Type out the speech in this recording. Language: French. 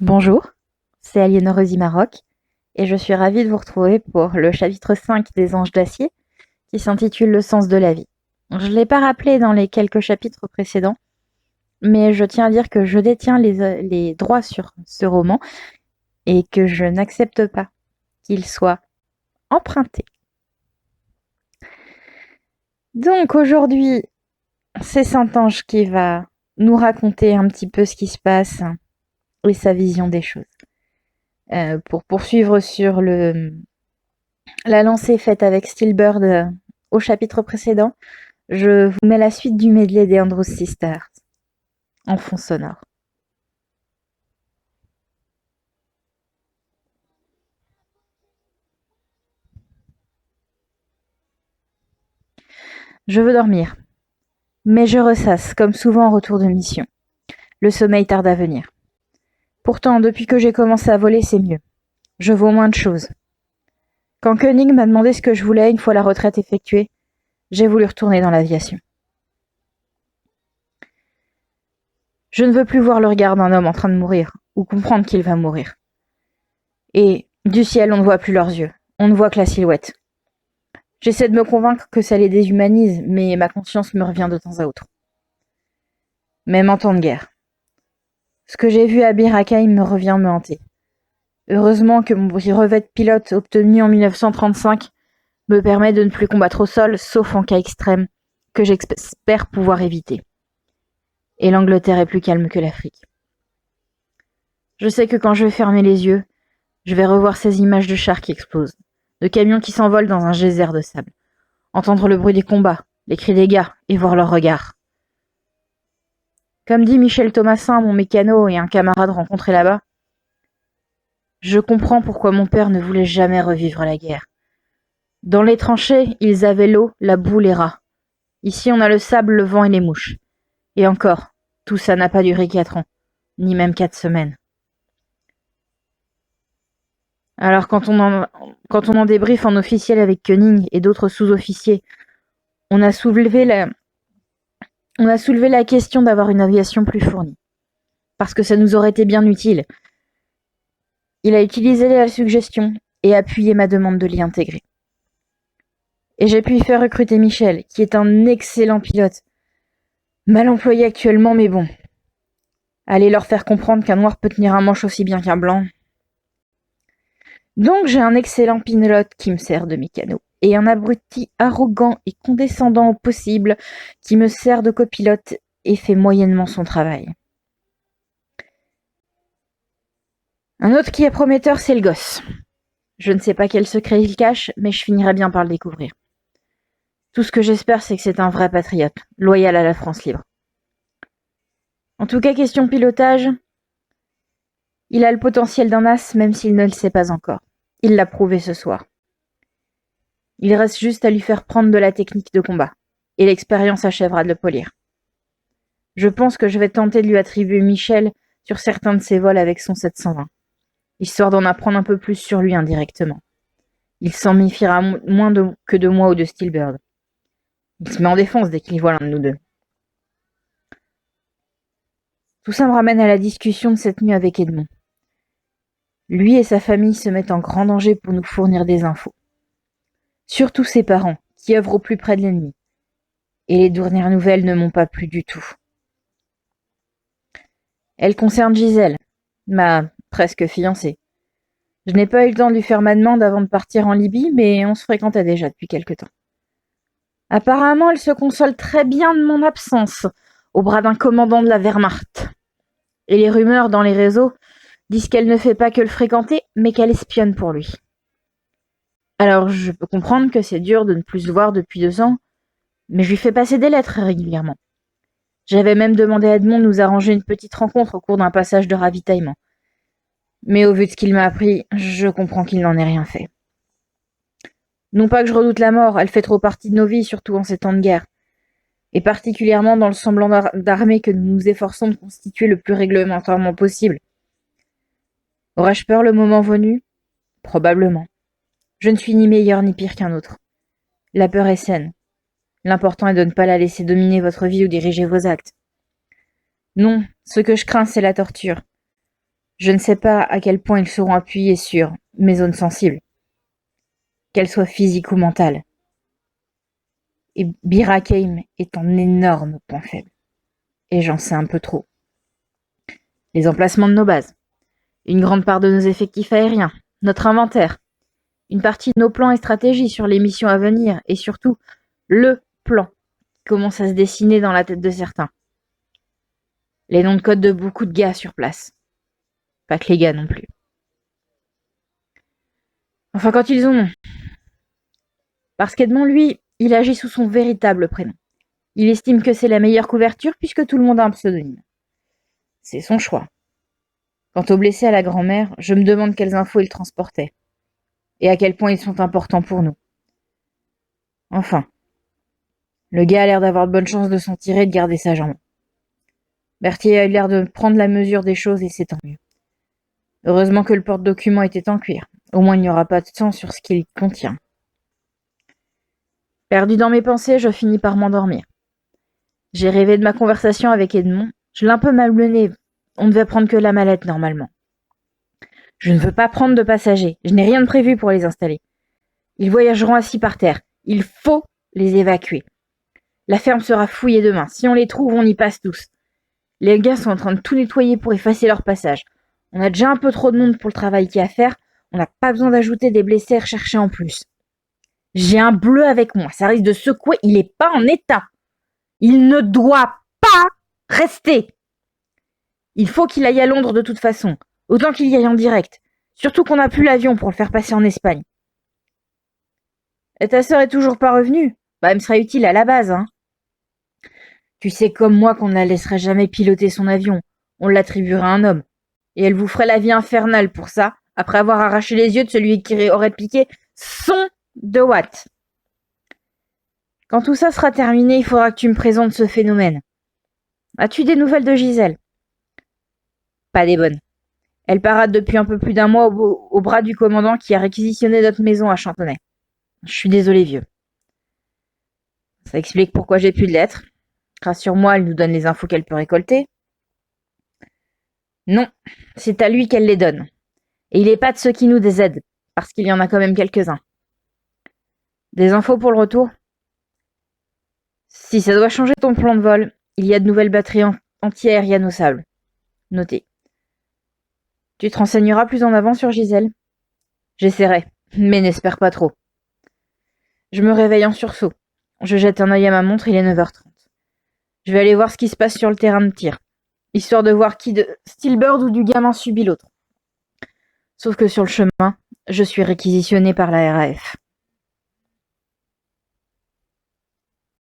Bonjour, c'est Aliénor Maroc et je suis ravie de vous retrouver pour le chapitre 5 des Anges d'acier qui s'intitule Le sens de la vie. Je ne l'ai pas rappelé dans les quelques chapitres précédents, mais je tiens à dire que je détiens les droits sur ce roman et que je n'accepte pas qu'il soit emprunté. Donc aujourd'hui, c'est Saint-Ange qui va nous raconter un petit peu ce qui se passe et sa vision des choses. Pour poursuivre sur la lancée faite avec Steelbird au chapitre précédent, je vous mets la suite du medley des Andrews Sisters en fond sonore. Je veux dormir, mais je ressasse, comme souvent en retour de mission. Le sommeil tarde à venir. Pourtant, depuis que j'ai commencé à voler, c'est mieux. Je vaux moins de choses. Quand Koenig m'a demandé ce que je voulais une fois la retraite effectuée, j'ai voulu retourner dans l'aviation. Je ne veux plus voir le regard d'un homme en train de mourir, ou comprendre qu'il va mourir. Et, du ciel, on ne voit plus leurs yeux, on ne voit que la silhouette. J'essaie de me convaincre que ça les déshumanise, mais ma conscience me revient de temps à autre. Même en temps de guerre. Ce que j'ai vu à Bir Hakeim me revient me hanter. Heureusement que mon brevet de pilote obtenu en 1935 me permet de ne plus combattre au sol, sauf en cas extrême, que j'espère pouvoir éviter. Et l'Angleterre est plus calme que l'Afrique. Je sais que quand je vais fermer les yeux, je vais revoir ces images de chars qui explosent, de camions qui s'envolent dans un geyser de sable, entendre le bruit des combats, les cris des gars et voir leurs regards. Comme dit Michel Thomasin, mon mécano et un camarade rencontré là-bas, je comprends pourquoi mon père ne voulait jamais revivre la guerre. Dans les tranchées, ils avaient l'eau, la boue, les rats. Ici, on a le sable, le vent et les mouches. Et encore, tout ça n'a pas duré 4 ans, ni même 4 semaines. Alors quand on en débriefe en officiel avec Koenig et d'autres sous-officiers, on a soulevé la question d'avoir une aviation plus fournie. Parce que ça nous aurait été bien utile. Il a utilisé la suggestion et appuyé ma demande de l'y intégrer. Et j'ai pu y faire recruter Michel, qui est un excellent pilote. Mal employé actuellement, mais bon. Allez leur faire comprendre qu'un noir peut tenir un manche aussi bien qu'un blanc. Donc j'ai un excellent pilote qui me sert de mécano, et un abruti arrogant et condescendant au possible qui me sert de copilote et fait moyennement son travail. Un autre qui est prometteur, c'est le gosse. Je ne sais pas quel secret il cache, mais je finirai bien par le découvrir. Tout ce que j'espère, c'est que c'est un vrai patriote, loyal à la France libre. En tout cas, question pilotage, il a le potentiel d'un as, même s'il ne le sait pas encore. Il l'a prouvé ce soir. Il reste juste à lui faire prendre de la technique de combat, et l'expérience achèvera de le polir. Je pense que je vais tenter de lui attribuer Michel sur certains de ses vols avec son 720, histoire d'en apprendre un peu plus sur lui indirectement. Il s'en méfiera moins que de moi ou de Steelbird. Il se met en défense dès qu'il voit l'un de nous deux. Tout ça me ramène à la discussion de cette nuit avec Edmond. Lui et sa famille se mettent en grand danger pour nous fournir des infos. Surtout ses parents, qui œuvrent au plus près de l'ennemi. Et les dernières nouvelles ne m'ont pas plu du tout. Elles concernent Gisèle, ma presque fiancée. Je n'ai pas eu le temps de lui faire ma demande avant de partir en Libye, mais on se fréquentait déjà depuis quelque temps. Apparemment, elle se console très bien de mon absence, au bras d'un commandant de la Wehrmacht. Et les rumeurs dans les réseaux disent qu'elle ne fait pas que le fréquenter, mais qu'elle espionne pour lui. Alors, je peux comprendre que c'est dur de ne plus le voir depuis 2 ans, mais je lui fais passer des lettres régulièrement. J'avais même demandé à Edmond de nous arranger une petite rencontre au cours d'un passage de ravitaillement. Mais au vu de ce qu'il m'a appris, je comprends qu'il n'en ait rien fait. Non pas que je redoute la mort, elle fait trop partie de nos vies, surtout en ces temps de guerre. Et particulièrement dans le semblant d'armée que nous nous efforçons de constituer le plus réglementairement possible. Aurais-je peur le moment venu ? Probablement. Je ne suis ni meilleur ni pire qu'un autre. La peur est saine. L'important est de ne pas la laisser dominer votre vie ou diriger vos actes. Non, ce que je crains, c'est la torture. Je ne sais pas à quel point ils seront appuyés sur mes zones sensibles, qu'elles soient physiques ou mentales. Et Bir Hakeim est un énorme point faible. Et j'en sais un peu trop. Les emplacements de nos bases, une grande part de nos effectifs aériens, notre inventaire, une partie de nos plans et stratégies sur les missions à venir, et surtout, le plan qui commence à se dessiner dans la tête de certains. Les noms de code de beaucoup de gars sur place. Pas que les gars non plus. Enfin, quand ils ont nom. Parce qu'Edmond, lui, il agit sous son véritable prénom. Il estime que c'est la meilleure couverture puisque tout le monde a un pseudonyme. C'est son choix. Quant aux blessés à la grand-mère, je me demande quelles infos ils transportaient. Et à quel point ils sont importants pour nous. Enfin. Le gars a l'air d'avoir de bonnes chances de s'en tirer et de garder sa jambe. Berthier a eu l'air de prendre la mesure des choses et c'est tant mieux. Heureusement que le porte-document était en cuir. Au moins il n'y aura pas de sang sur ce qu'il contient. Perdu dans mes pensées, je finis par m'endormir. J'ai rêvé de ma conversation avec Edmond. Je l'ai un peu malmené. On devait prendre que la mallette normalement. Je ne veux pas prendre de passagers. Je n'ai rien de prévu pour les installer. Ils voyageront assis par terre. Il faut les évacuer. La ferme sera fouillée demain. Si on les trouve, on y passe tous. Les gars sont en train de tout nettoyer pour effacer leur passage. On a déjà un peu trop de monde pour le travail qu'il y a à faire. On n'a pas besoin d'ajouter des blessés recherchés en plus. J'ai un bleu avec moi. Ça risque de secouer. Il n'est pas en état. Il ne doit pas rester. Il faut qu'il aille à Londres de toute façon. Autant qu'il y aille en direct. Surtout qu'on n'a plus l'avion pour le faire passer en Espagne. Et ta sœur est toujours pas revenue? Bah, elle me serait utile à la base, hein. Tu sais comme moi qu'on ne la laisserait jamais piloter son avion. On l'attribuerait à un homme. Et elle vous ferait la vie infernale pour ça, après avoir arraché les yeux de celui qui aurait piqué son de Watt. Quand tout ça sera terminé, il faudra que tu me présentes ce phénomène. As-tu des nouvelles de Gisèle? Pas des bonnes. Elle parade depuis un peu plus d'un mois au bras du commandant qui a réquisitionné notre maison à Chantenay. Je suis désolé, vieux. Ça explique pourquoi j'ai plus de lettres. Rassure-moi, elle nous donne les infos qu'elle peut récolter. Non, c'est à lui qu'elle les donne. Et il n'est pas de ceux qui nous désaident, parce qu'il y en a quand même quelques-uns. Des infos pour le retour? Si ça doit changer ton plan de vol, il y a de nouvelles batteries anti-aériennes au sable. Noté. Tu te renseigneras plus en avant sur Gisèle? J'essaierai, mais n'espère pas trop. Je me réveille en sursaut. Je jette un œil à ma montre, il est 9h30. Je vais aller voir ce qui se passe sur le terrain de tir, histoire de voir qui de Steelbird ou du gamin subit l'autre. Sauf que sur le chemin, je suis réquisitionné par la RAF.